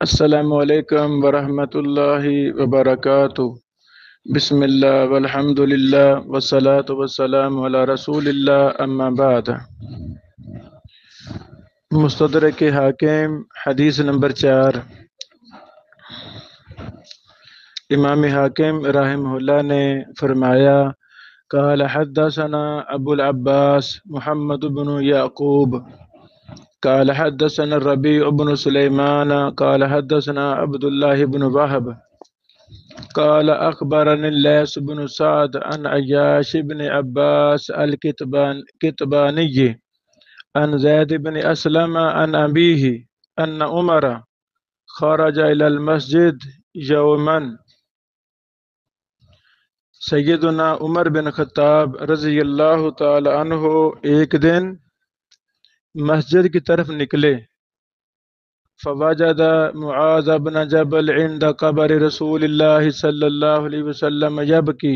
السلام علیکم ورحمۃ اللہ وبرکاتہ۔ بسم اللہ والحمد للہ والصلاة والسلام علی رسول اللہ، اما بعد۔ مستدرک حاکم حدیث نمبر 4۔ امام حاکم رحمہ اللہ نے فرمایا، قال حدثنا ابو العباس محمد بن یعقوب قال حدثنا الربيع بن سليمان قال حدثنا عبد الله بن وهب قال أخبرني الليث بن سعد عن عياش بن عباس الكتباني عن زيد بن أسلم عن أبيه أن عمر خرج إلى المسجد يوما۔ سیدنا عمر بن خطاب رضی اللہ تعالی عنہ ایک دن مسجد کی طرف نکلے، فوجد معاذ بن جبل عند قبر رسول اللہ صلی اللہ علیہ وسلم یبکی۔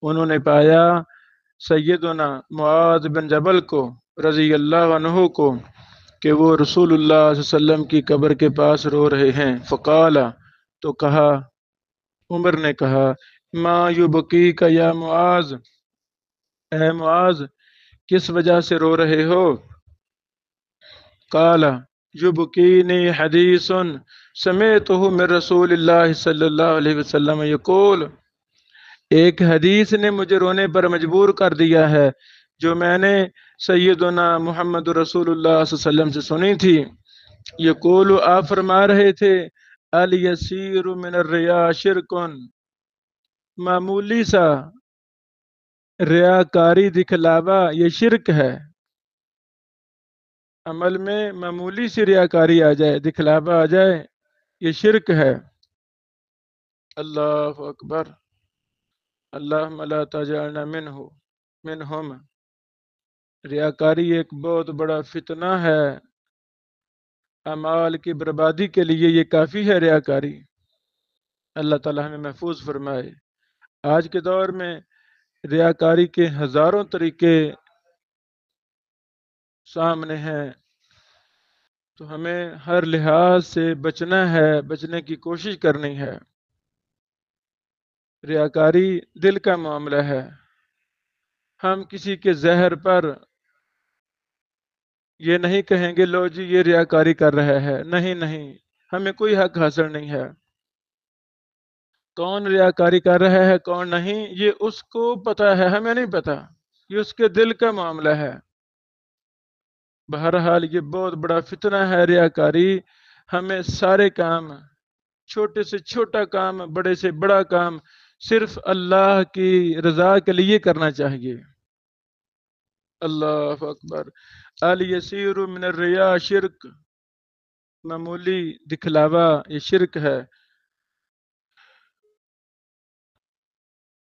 انہوں نے پایا سیدنا معاذ بن جبل کو رضی اللہ عنہ کو کہ وہ رسول اللہ صلی اللہ علیہ وسلم کی قبر کے پاس رو رہے ہیں۔ فقال، تو کہا، عمر نے کہا، ما یبکیک یا معاذ، اے معاذ کس وجہ سے رو رہے ہو؟ قال یبکینی حدیث سمعتہ من رسول اللہ صلی اللہ علیہ وسلم یقول، ایک حدیث نے مجھے رونے پر مجبور کر دیا ہے جو میں نے سیدنا محمد رسول اللہ صلی اللہ علیہ وسلم سے سنی تھی۔ یقول، آپ فرما رہے تھے، الیسیر من الریا شرکن، معمولی سا ریاکاری دکھلاوا یہ شرک ہے۔ عمل میں معمولی سی ریاکاری آ جائے، دکھلاوا آ جائے، یہ شرک ہے۔ اللہ اکبر، اللہم لا تجعلنا منہم۔ ریاکاری ایک بہت بڑا فتنہ ہے، اعمال کی بربادی کے لیے یہ کافی ہے ریاکاری۔ اللہ تعالیٰ ہمیں محفوظ فرمائے۔ آج کے دور میں ریاکاری کے ہزاروں طریقے سامنے ہیں، تو ہمیں ہر لحاظ سے بچنا ہے، بچنے کی کوشش کرنی ہے۔ ریاکاری دل کا معاملہ ہے۔ ہم کسی کے زہر پر یہ نہیں کہیں گے لو جی یہ ریاکاری کر رہا ہے، نہیں نہیں، ہمیں کوئی حق حاصل نہیں ہے۔ کون ریاکاری کر رہا ہے کون نہیں یہ اس کو پتہ ہے، ہمیں نہیں پتہ، یہ اس کے دل کا معاملہ ہے۔ بہرحال یہ بہت بڑا فتنہ ہے ریاکاری۔ ہمیں سارے کام، چھوٹے سے چھوٹا کام، بڑے سے بڑا کام، صرف اللہ کی رضا کے لیے کرنا چاہیے۔ اللہ اکبر۔ الیسیر من الریا شرک، معمولی دکھلاوا یہ شرک ہے۔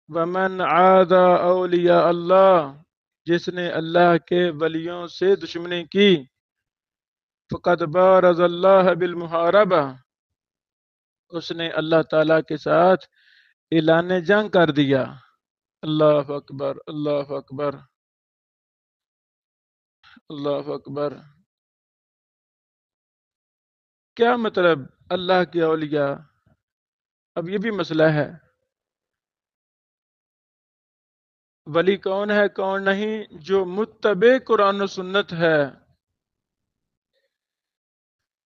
ومن عاد اولیاء اللہ، جس نے اللہ کے ولیوں سے دشمنی کی، فقد بارز اللہ بالمحاربہ، اس نے اللہ تعالیٰ کے ساتھ اعلان جنگ کر دیا۔ اللہ اکبر، اللہ اکبر، اللہ اکبر۔ کیا مطلب اللہ کے اولیاء؟ اب یہ بھی مسئلہ ہے، ولی کون ہے کون نہیں؟ جو متبع قرآن و سنت ہے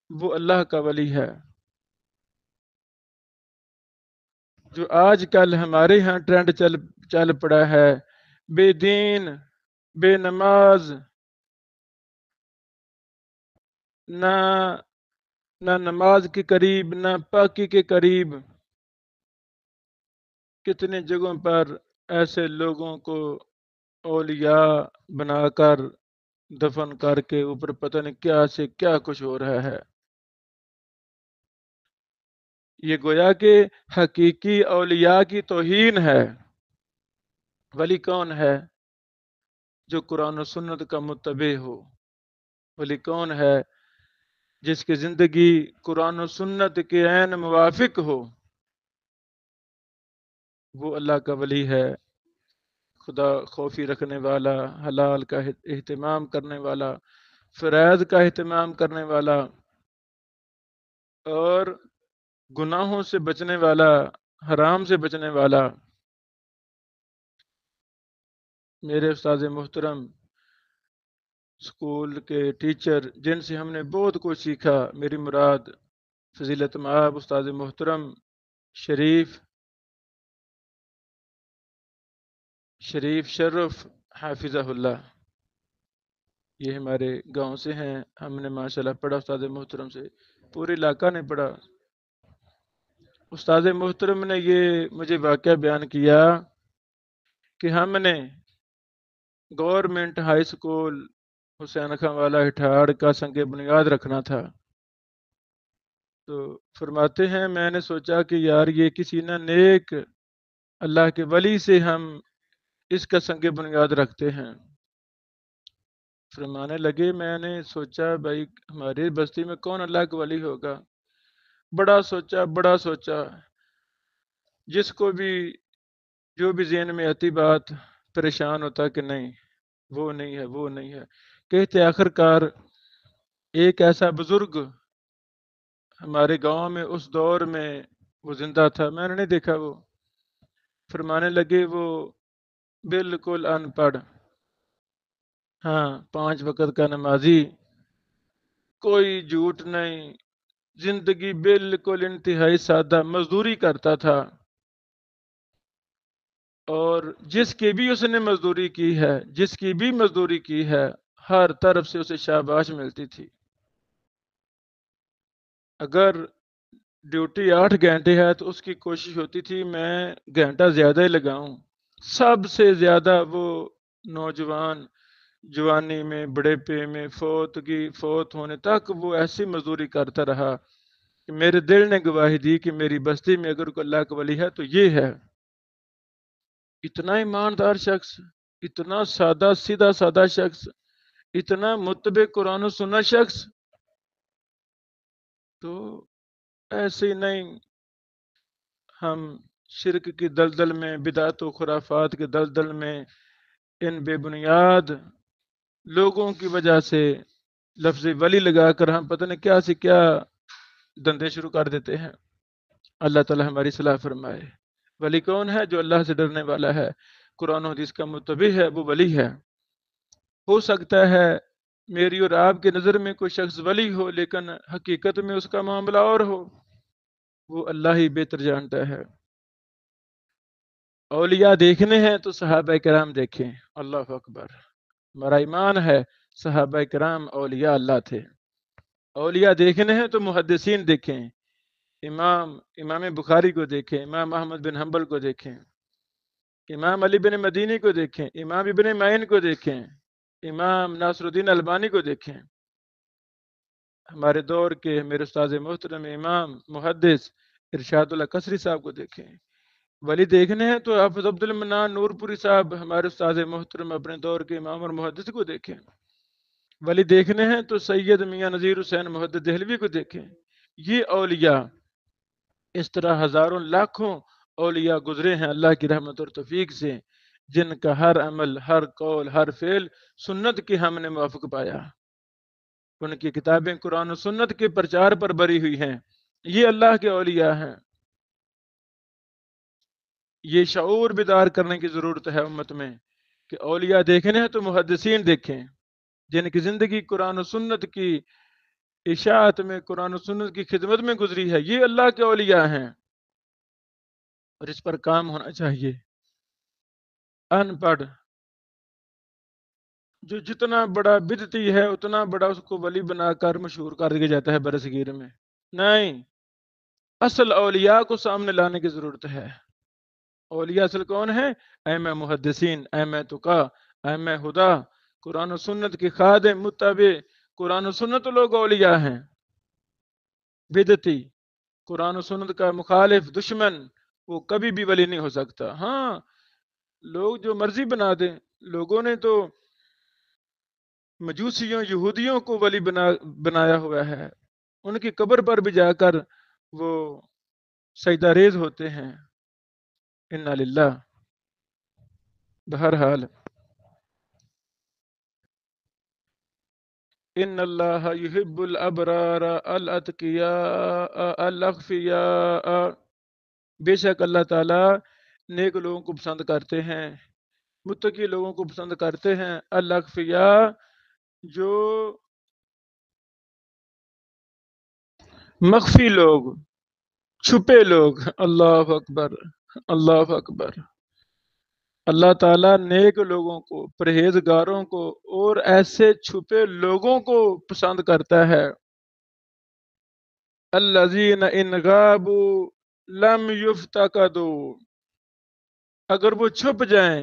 وہ اللہ کا ولی ہے۔ جو آج کل ہمارے ہاں ٹرینڈ چل پڑا ہے، بے دین، بے نماز، نہ نماز کے قریب نہ پاکی کے قریب، کتنے جگہوں پر ایسے لوگوں کو اولیاء بنا کر دفن کر کے اوپر پتہ نہیں کیا سے کیا کچھ ہو رہا ہے۔ یہ گویا کہ حقیقی اولیاء کی توہین ہے۔ ولی کون ہے؟ جو قرآن و سنت کا متبع ہو۔ ولی کون ہے؟ جس کی زندگی قرآن و سنت کے عین موافق ہو، وہ اللہ کا ولی ہے۔ خدا خوفی رکھنے والا، حلال کا اہتمام کرنے والا، فرائض کا اہتمام کرنے والا، اور گناہوں سے بچنے والا، حرام سے بچنے والا میرے استاد محترم، اسکول کے ٹیچر جن سے ہم نے بہت کچھ سیکھا، میری مراد فضیلت مآب استاد محترم شریف شرف حافظہ اللہ، یہ ہمارے گاؤں سے ہیں، ہم نے ماشاءاللہ پڑھا استاد محترم سے، پورے علاقہ نے پڑھا۔ استاد محترم نے یہ مجھے واقعہ بیان کیا کہ ہم نے گورنمنٹ ہائی اسکول حسین خان والا ہٹھاڑ کا سنگ بنیاد رکھنا تھا، تو فرماتے ہیں میں نے سوچا کہ یار یہ کسی نہ نیک اللہ کے ولی سے ہم اس کا سنگ بنیاد رکھتے ہیں۔ فرمانے لگے میں نے سوچا بھائی ہماری بستی میں کون اللہ کا ولی ہوگا، بڑا سوچا، جس کو بھی جو بھی ذہن میں آتی بات پریشان ہوتا کہ نہیں وہ نہیں ہے، کہتے آخر کار ایک ایسا بزرگ ہمارے گاؤں میں اس دور میں وہ زندہ تھا، میں نے نہیں دیکھا، وہ فرمانے لگے وہ بالکل ان پڑھ، ہاں 5 وقت کا نمازی، کوئی جھوٹ نہیں، زندگی بالکل انتہائی سادہ، مزدوری کرتا تھا، اور جس کی بھی اس نے مزدوری کی ہے ہر طرف سے اسے شاباش ملتی تھی۔ اگر ڈیوٹی 8 گھنٹے ہے تو اس کی کوشش ہوتی تھی میں گھنٹہ زیادہ ہی لگاؤں۔ سب سے زیادہ وہ نوجوان جوانی میں، بڑھاپے میں، فوت ہونے تک وہ ایسی مزدوری کرتا رہا کہ میرے دل نے گواہی دی کہ میری بستی میں اگر کوئی اللہ کا ولی ہے تو یہ ہے۔ اتنا ایماندار شخص، اتنا سادہ شخص، اتنا متبع قرآن و سنت شخص، تو ایسے نہیں ہم شرک کی دلدل میں، بدعت و خرافات کے دلدل میں، ان بے بنیاد لوگوں کی وجہ سے لفظ ولی لگا کر ہم پتہ نہیں کیا سے کیا دندے شروع کر دیتے ہیں۔ اللہ تعالی ہماری صلاح فرمائے۔ ولی کون ہے؟ جو اللہ سے ڈرنے والا ہے، قرآن و حدیث کا متبع ہے، وہ ولی ہے۔ ہو سکتا ہے میری اور آپ کی نظر میں کوئی شخص ولی ہو لیکن حقیقت میں اس کا معاملہ اور ہو، وہ اللہ ہی بہتر جانتا ہے۔ اولیاء دیکھنے ہیں تو صحابہ کرام دیکھیں، اللہ اکبر، ہمارا ایمان ہے صحابہ کرام اولیاء اللہ تھے۔ اولیاء دیکھنے ہیں تو محدثین دیکھیں، امام بخاری کو دیکھیں، امام احمد بن حنبل کو دیکھیں، امام علی بن مدینی کو دیکھیں، امام ابن معین کو دیکھیں، امام ناصر الدین البانی کو دیکھیں، ہمارے دور کے میرے استاد محترم امام محدث ارشاد اللہ قصری صاحب کو دیکھیں۔ ولی دیکھنے ہیں تو حافظ عبد المنان نور پوری صاحب ہمارے استاد محترم اپنے دور کے امام اور محدث کو دیکھیں۔ ولی دیکھنے ہیں تو سید میاں نذیر حسین محدث دہلوی کو دیکھیں۔ یہ اولیاء، اس طرح ہزاروں لاکھوں اولیاء گزرے ہیں اللہ کی رحمت اور توفیق سے، جن کا ہر عمل، ہر قول، ہر فعل سنت کی ہم نے موافق پایا، ان کی کتابیں قرآن و سنت کے پرچار پر بری ہوئی ہیں، یہ اللہ کے اولیاء ہیں۔ یہ شعور بیدار کرنے کی ضرورت ہے امت میں کہ اولیاء دیکھنے ہیں تو محدثین دیکھیں، جن کی زندگی قرآن و سنت کی اشاعت میں، قرآن و سنت کی خدمت میں گزری ہے، یہ اللہ کے اولیاء ہیں، اور اس پر کام ہونا چاہیے۔ ان پڑھ جو جتنا بڑا بدعتی ہے اتنا بڑا اس کو ولی بنا کر مشہور کر دیا جاتا ہے برصغیر میں، نہیں، اصل اولیاء کو سامنے لانے کی ضرورت ہے۔ اولیاء اصل کون ہیں؟ ائمہ محدثین، ائمہ تقیٰ، ائمہ ہدیٰ، قرآن و سنت کی خادم، متبع قرآن و سنت لوگ اولیاء ہیں۔ بدعتی، قرآن و سنت کا مخالف، دشمن، وہ کبھی بھی ولی نہیں ہو سکتا۔ ہاں لوگ جو مرضی بنا دیں، لوگوں نے تو مجوسیوں، یہودیوں کو ولی بنایا ہوا ہے، ان کی قبر پر بھی جا کر وہ سجدہ ریز ہوتے ہیں، انا للہ۔ بہرحال ان اللہ یحب الابرار الاتقیاء الاخفیاء، بے شک اللہ تعالیٰ نیک لوگوں کو پسند کرتے ہیں، متقی لوگوں کو پسند کرتے ہیں، الاخفیاء جو مخفی لوگ، چھپے لوگ۔ اللہ اکبر، اللہ اکبر۔ اللہ تعالیٰ نیک لوگوں کو، پرہیزگاروں کو اور ایسے چھپے لوگوں کو پسند کرتا ہے۔ الذین ان غابوا لم یفتقدوا، اگر وہ چھپ جائیں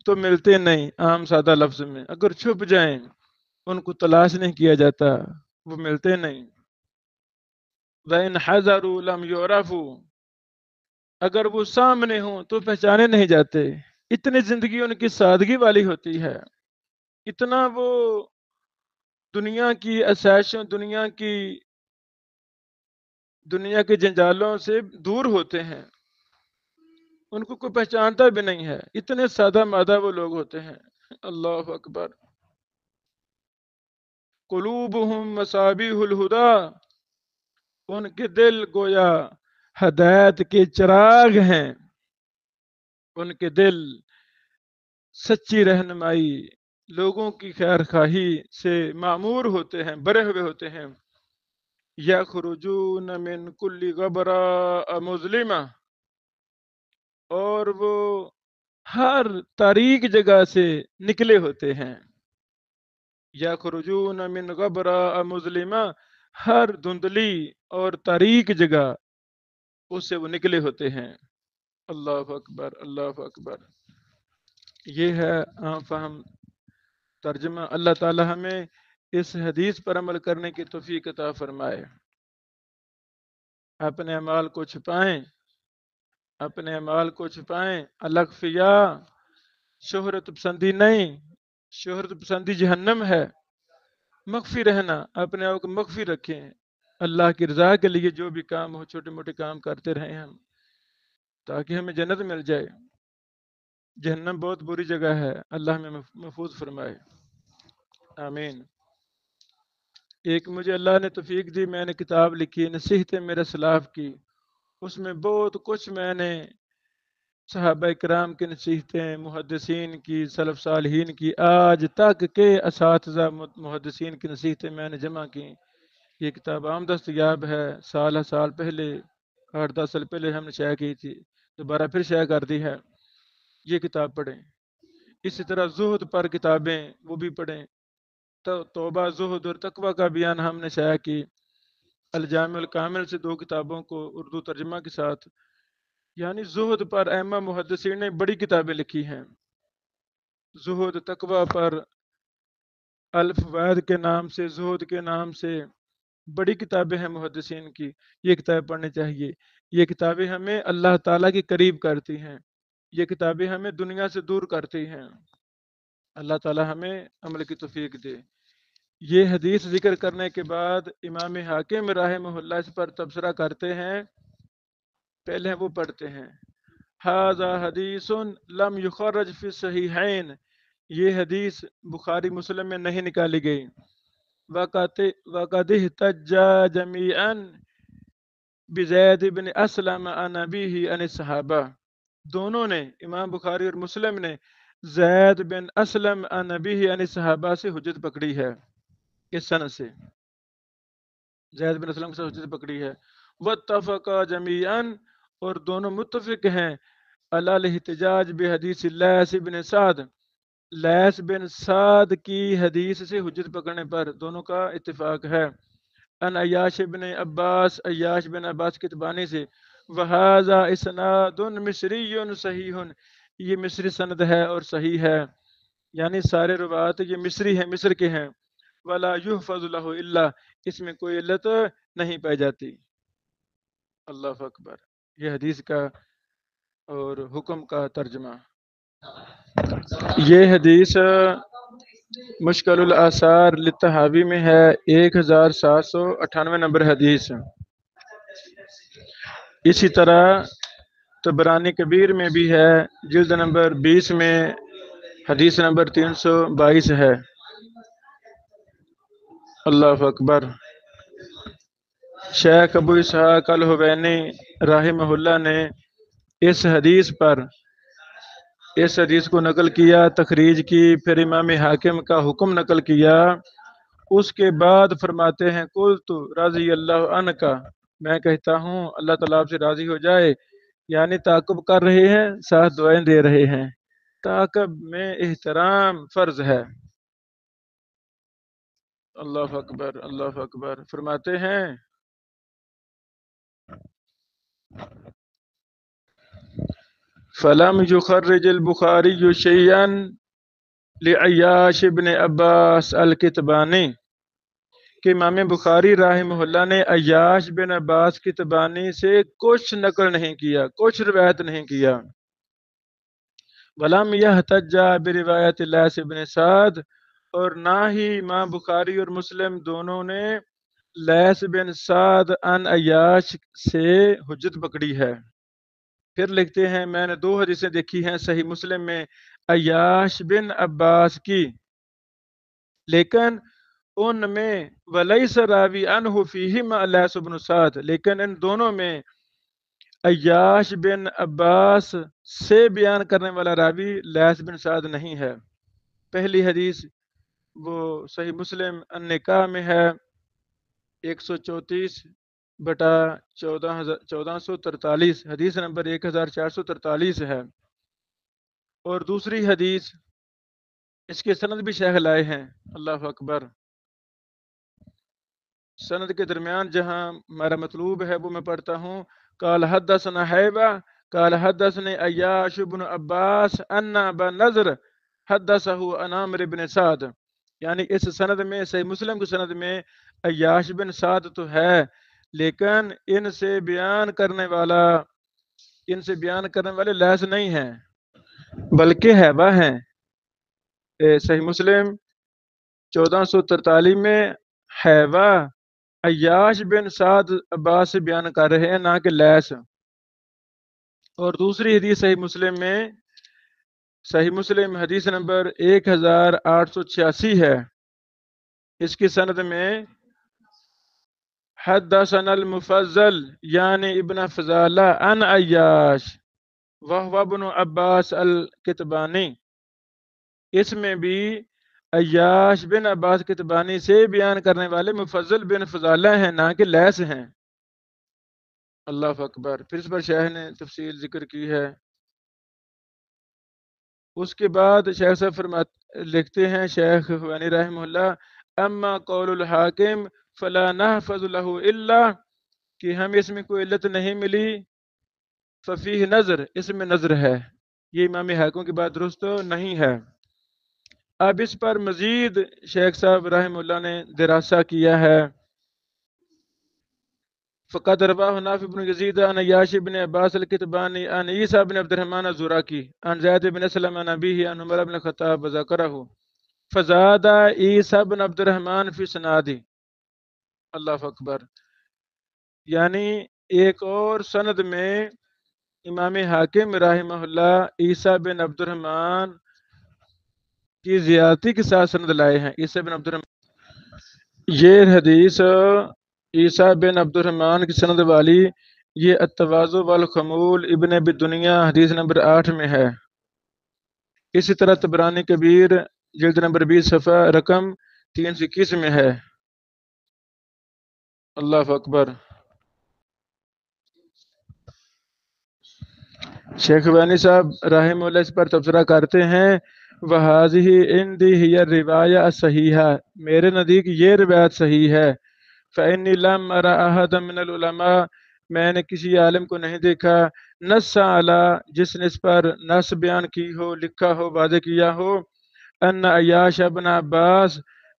تو ملتے نہیں، عام سادہ لفظ میں اگر چھپ جائیں ان کو تلاش نہیں کیا جاتا، وہ ملتے نہیں۔ وَإِنْ حَضَرُوا لَمْ يُعْرَفُوا، اگر وہ سامنے ہوں تو پہچانے نہیں جاتے۔ اتنی زندگی ان کی سادگی والی ہوتی ہے، اتنا وہ دنیا کی آسائشوں، دنیا کے جنجالوں سے دور ہوتے ہیں، ان کو کوئی پہچانتا بھی نہیں ہے، اتنے سادہ مادہ وہ لوگ ہوتے ہیں۔ اللہ اکبر۔ قلوبہم مصابیح الہدیٰ، ان کے دل گویا ہدایت کے چراغ ہیں، ان کے دل سچی رہنمائی، لوگوں کی خیر خواہی سے معمور ہوتے ہیں، بھرے ہوئے ہوتے ہیں۔ یخرجون من کل غبراء مظلمہ، اور وہ ہر تاریک جگہ سے نکلے ہوتے ہیں۔ یخرجون من غبراء مظلمہ، ہر دھندلی اور تاریک جگہ اس سے وہ نکلے ہوتے ہیں۔ اللہ اکبر، اللہ اکبر۔ یہ ہے عام فہم ترجمہ۔ اللہ تعالی ہمیں اس حدیث پر عمل کرنے کی توفیق عطا فرمائے۔ اپنے اعمال کو چھپائیں، اپنے اعمال کو چھپائیں۔ الاخفیاء، شہرت پسندی نہیں، شہرت پسندی جہنم ہے۔ مخفی رہنا، اپنے آپ کو مخفی رکھیں، اللہ کی رضا کے لیے جو بھی کام ہو، چھوٹے موٹے کام کرتے رہیں ہم، تاکہ ہمیں جنت مل جائے۔ جہنم بہت بری جگہ ہے، اللہ ہمیں محفوظ فرمائے، آمین۔ ایک مجھے اللہ نے توفیق دی، میں نے کتاب لکھی نصیحت میرے سلاف کی، اس میں بہت کچھ میں نے صحابہ کرام کی نصیحتیں، محدثین کی، سلف صالحین کی، آج تک کے اساتذہ محدثین کی نصیحتیں میں نے جمع کی۔ یہ کتاب عام دستیاب ہے، سال پہلے، 8-10 سال پہلے ہم نے شائع کی تھی، دوبارہ پھر شائع کر دی ہے۔ یہ کتاب پڑھیں۔ اسی طرح زہد پر کتابیں، وہ بھی پڑھیں۔ توبہ، زہد اور تقوی کا بیان ہم نے شائع کی۔ الجامع الکامل سے 2 کتابوں کو اردو ترجمہ کے ساتھ، یعنی زہد پر ائمہ محدثین نے بڑی کتابیں لکھی ہیں۔ زہد، تقوی پر الفوائد کے نام سے، زہد کے نام سے بڑی کتابیں ہیں محدثین کی، یہ کتابیں پڑھنی چاہیے۔ یہ کتابیں ہمیں اللہ تعالیٰ کے قریب کرتی ہیں، یہ کتابیں ہمیں دنیا سے دور کرتی ہیں۔ اللہ تعالیٰ ہمیں عمل کی توفیق دے۔ یہ حدیث ذکر کرنے کے بعد امام حاکم رحمہ اللہ اس پر تبصرہ کرتے ہیں، پہلے وہ پڑھتے ہیں، ھذا حدیث لم یخرج فی الصحیحین، یہ حدیث بخاری مسلم میں نہیں نکالی گئی۔ وقد احتج جمیعا بزید بن اسلم عن ابیہ عن الصحابہ، دونوں نے، امام بخاری اور مسلم نے، زید بن اسلم عن ابیہ عن الصحابہ سے حجت پکڑی ہے، اس سند سے زید بن اسلم سے حجت پکڑی ہے۔ واتفقا جمیعا، اور دونوں متفق ہیں، علی الاحتجاج بحدیث لیث بن سعد، لیث بن سعد کی حدیث سے حجت پکڑنے پر دونوں کا اتفاق ہے۔ ان عیاش بن عباس، عیاش بن عباس کی زبانی سے، وہذا اسناد مصری صحیح، یہ مصری سند ہے اور صحیح ہے، یعنی سارے روات یہ مصری ہیں، مصر کے ہیں۔ ولا یحفظ له الا، اس میں کوئی علت نہیں پائی جاتی۔ اللہ اکبر۔ یہ حدیث کا اور حکم کا ترجمہ۔ یہ حدیث مشکل الآثار للطحاوی میں ہے، 1798 نمبر حدیث۔ اسی طرح طبرانی کبیر میں بھی ہے، جلد نمبر 20 میں حدیث نمبر 322 ہے۔ اللہ اکبر۔ شیخ ابو اسحاق الحوینی رحمہ اللہ نے اس حدیث کو نقل کیا، تخریج کی، پھر امام حاکم کا حکم نقل کیا۔ اس کے بعد فرماتے ہیں قلت رضی اللہ عنہ کا، میں کہتا ہوں اللہ تعالیٰ آپ سے راضی ہو جائے، یعنی تعاقب کر رہے ہیں، ساتھ دعائیں دے رہے ہیں۔ تعاقب میں احترام فرض ہے۔ اللہ اکبر، اللہ اکبر۔ فرماتے ہیں فلم یخرج البخاری شیئا لعیاش بن عباس الکتبانی، کہ امام بخاری رحمہ اللہ نے عیاش بن عباس کتبانی سے کچھ نقل نہیں کیا، کچھ روایت نہیں کیا۔ ولم یحتج بروایت لیث بن سعد، اور نہ ہی امام بخاری اور مسلم دونوں نے لیث بن سعد ان عیاش سے حجت پکڑی ہے۔ پھر لکھتے ہیں میں نے 2 حدیثیں دیکھی ہیں صحیح مسلم میں عیاش بن عباس کی، لیکن ان میں ولیس راوی عنہ فیہما لیث بن سعد، لیکن ان دونوں میں عیاش بن عباس سے بیان کرنے والا راوی لیث بن سعد نہیں ہے۔ پہلی حدیث وہ صحیح مسلم النکاح میں ہے 134/1443، حدیث نمبر 1443 ہے۔ اور دوسری حدیث اس کے سند بھی شیخ لائے ہیں۔ اللہ اکبر۔ سند کے درمیان جہاں ہمارا مطلوب ہے وہ میں پڑھتا ہوں۔ قال حدثنا حیبہ قال حدثني عیاش بن عباس ان ابا نضر حدثہ عن عامر بن سعد، یعنی اس سند میں صحیح مسلم کی سند میں عیاش بن سعد تو ہے، لیکن ان سے بیان کرنے والے لیث نہیں ہیں، بلکہ حیبہ ہیں۔ صحیح مسلم 1443 میں حیبہ عیاش بن سعد عباس سے بیان کر رہے ہیں، نہ کہ لیث۔ اور دوسری حدیث صحیح مسلم حدیث نمبر 1886 ہے، اس کی سند میں حدثنا المفضل یعنی ابن فضالہ عن عیاش وهو ابن عباس الکتبانی، اس میں بھی عیاش بن عباس کتبانی سے بیان کرنے والے مفضل بن فضالہ ہیں، نہ کہ لیث ہیں۔ اللہ اکبر۔ پھر اس پر شیخ نے تفصیل ذکر کی ہے۔ اس کے بعد شیخ صاحب لکھتے ہیں شیخ حوینی رحمہ اللہ اما قول الحاکم فلا نحفظ له الا، کہ ہم اس میں کوئی علت نہیں ملی، ففیہ نظر، اس میں نظر ہے، یہ امام حاکم کی بات درست نہیں ہے۔ اب اس پر مزید شیخ صاحب رحمہ اللہ نے دراسہ کیا ہے۔ فقد رواه نافع بن يزيد عن عياش بن عباس الكتباني عن عيسى بن عبد الرحمن الزراقي عن زيد بن اسلم عن أبيه عن عمر بن الخطاب وذكره فزاد عيسى بن عبد الرحمن في سنادی۔ اللہ اکبر۔ یعنی ایک اور سند میں امام حاکم رحمہ اللہ عیسیٰ بن عبد الرحمن کی زیادتی کے ساتھ سند لائے ہیں۔ عیسیٰ بن عبد الرحمن، یہ حدیث عیسیٰ بن عبد الرحمن کی سند والی یہ التواضع والخمول ابن ابی دنیا حدیث نمبر 8 میں ہے۔ اسی طرح طبرانی کبیر جلد نمبر 20 صفحہ رقم 321 میں ہے۔ اللہ اکبر۔ شیخ وانی صاحب رحمہ اللہ اس پر تبصرہ کرتے ہیں وَهَذِهِ عِنْدِي هِيَ الرِّوَایَةُ الصَّحِیحَةُ، میرے نزدیک یہ روایت صحیح ہے۔ فَإِنِّي لَمْ أَرَ أَحَدًا مِنَ الْعُلَمَاءِ، میں نے کسی عالم کو نہیں دیکھا نص علی، جس نے اس پر نص بیان کی ہو، لکھا ہو، واضح کیا ہو، ان عیاش بن عباس،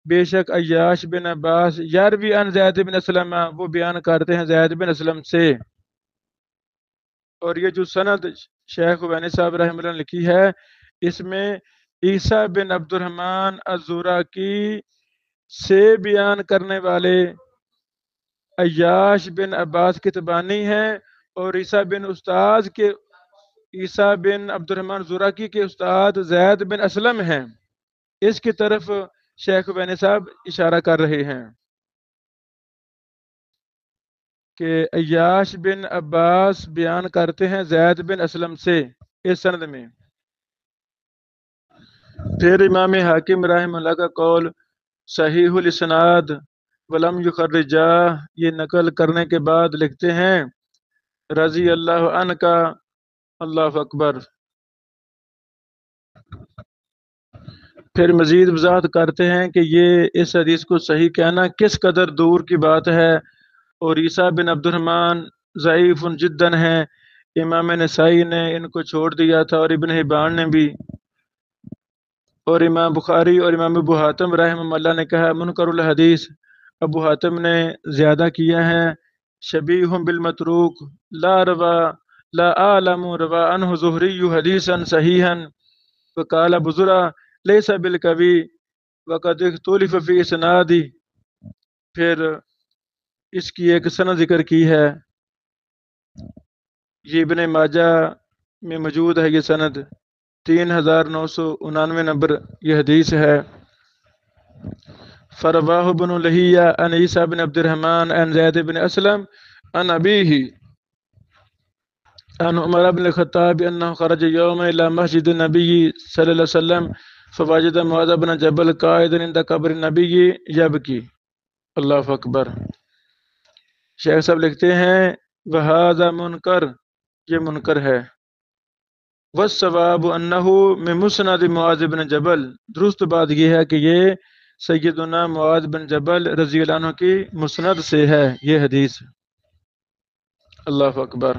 بے شک عیاش بن عباس، یروی عن زید بن اسلم، وہ بیان کرتے ہیں زید بن اسلم سے۔ اور یہ جو سند شیخ وانی صاحب رحمہ اللہ نے لکھی ہے، اس میں عیسیٰ بن عبد الرحمن الزراقی سے بیان کرنے والے عیاش بن عباس کتبانی ہیں، اور عیسیٰ بن عبد الرحمن زراقی کے استاد زید بن اسلم ہیں۔ اس کی طرف شیخ بین صاحب اشارہ کر رہے ہیں کہ عیاش بن عباس بیان کرتے ہیں زید بن اسلم سے اس سند میں. پھر امام حاکم رحمہ اللہ کا قول صحیح الاسناد ولم یخرجا، یہ نقل کرنے کے بعد لکھتے ہیں رضی اللہ عنہ کا. اللہ اکبر. پھر مزید وضاحت کرتے ہیں کہ یہ اس حدیث کو صحیح کہنا کس قدر دور کی بات ہے، اور عیسیٰ بن عبد الرحمن ضعیف جداً ہیں. امام نسائی نے ان کو چھوڑ دیا تھا، اور ابن حبان نے بھی، اور امام بخاری اور امام ابو حاتم رحمہ اللہ نے کہا منکر الحدیث. ابو حاتم نے زیادہ کیا ہے. شبیہ بالمتروک لا اعلم روا عنہ زہری حدیثا صحیحا وقال ابو زرع لیس بالقوی وقد اختلف فی اسنادی. پھر اس کی ایک سند ذکر کی ہے، یہ ابن ماجہ میں موجود ہے. یہ سند 3999 نمبر یہ حدیث ہے. فرواہ بن لہیہ عن عیسیٰ بن عبد الرحمن عن زید بن اسلم عن ابیہ عن عمر بن الخطاب انه خرج يوم الى مسجد النبي صلی اللہ علیہ وسلم فوجد معاذ بن جبل قائدا عند قبر النبي يبكي. اللہ اکبر. شیخ صاحب لکھتے ہیں وہذا منکر، یہ منکر ہے. والصواب انه من مسند معاذ بن جبل، درست بات یہ ہے کہ یہ سیدنا معاذ بن جبل رضی اللہ عنہ کی مسند سے ہے یہ حدیث. اللہ اکبر.